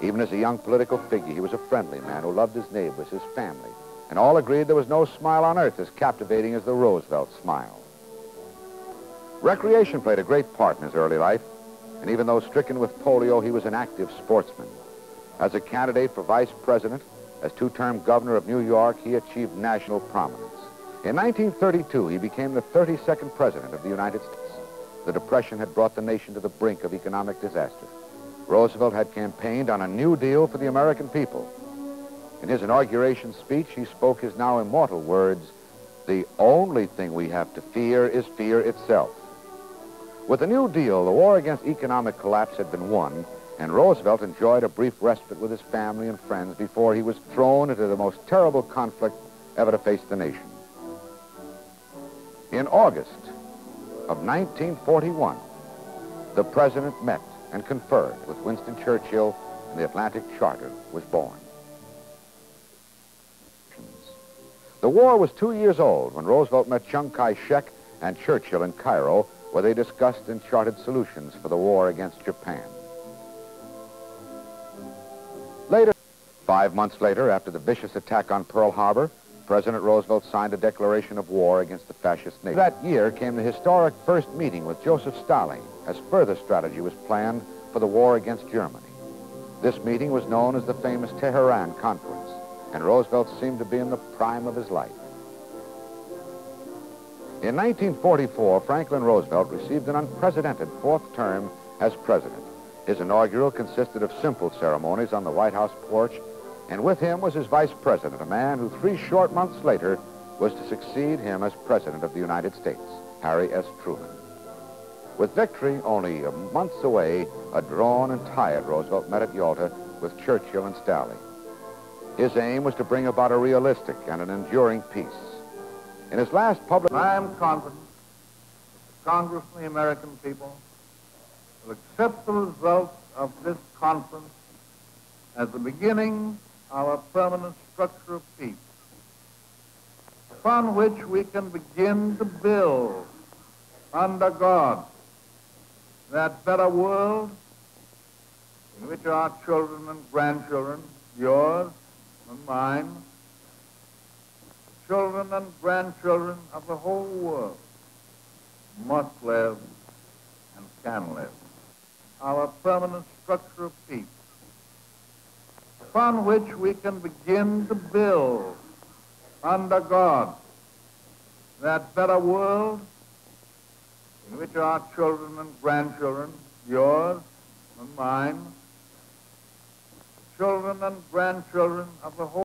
Even as a young political figure, he was a friendly man who loved his neighbors, his family, and all agreed there was no smile on earth as captivating as the Roosevelt smile. Recreation played a great part in his early life, and even though stricken with polio, he was an active sportsman. As a candidate for vice president, as two-term governor of New York, he achieved national prominence. In 1932, he became the 32nd president of the United States. The Depression had brought the nation to the brink of economic disaster. Roosevelt had campaigned on a New Deal for the American people. In his inauguration speech, he spoke his now immortal words, "The only thing we have to fear is fear itself." With the New Deal, the war against economic collapse had been won, and Roosevelt enjoyed a brief respite with his family and friends before he was thrown into the most terrible conflict ever to face the nation. In August of 1941, the president met and conferred with Winston Churchill, and the Atlantic Charter was born. The war was 2 years old when Roosevelt met young kai-shek and Churchill in Cairo, where they discussed and charted solutions for the war against Japan. Later, 5 months later, after the vicious attack on Pearl Harbor, President Roosevelt signed a declaration of war against the fascist nation. That year came the historic first meeting with Joseph Stalin, as further strategy was planned for the war against Germany. This meeting was known as the famous Tehran Conference, and Roosevelt seemed to be in the prime of his life. In 1944, Franklin Roosevelt received an unprecedented fourth term as president. His inaugural consisted of simple ceremonies on the White House porch, and with him was his vice president, a man who 3 short months later was to succeed him as president of the United States, Harry S. Truman. With victory only months away, a drawn and tired Roosevelt met at Yalta with Churchill and Stalin. His aim was to bring about a realistic and an enduring peace. In his last public... I am confident that the Congress and the American people will accept the results of this conference as the beginning of a permanent structure of peace, upon which we can begin to build, under God, that better world in which our children and grandchildren, yours and mine, children and grandchildren of the whole world, must live and can live. Our permanent structure of peace, upon which we can begin to build, under God, that better world in which our children and grandchildren, yours and mine, children and grandchildren of the whole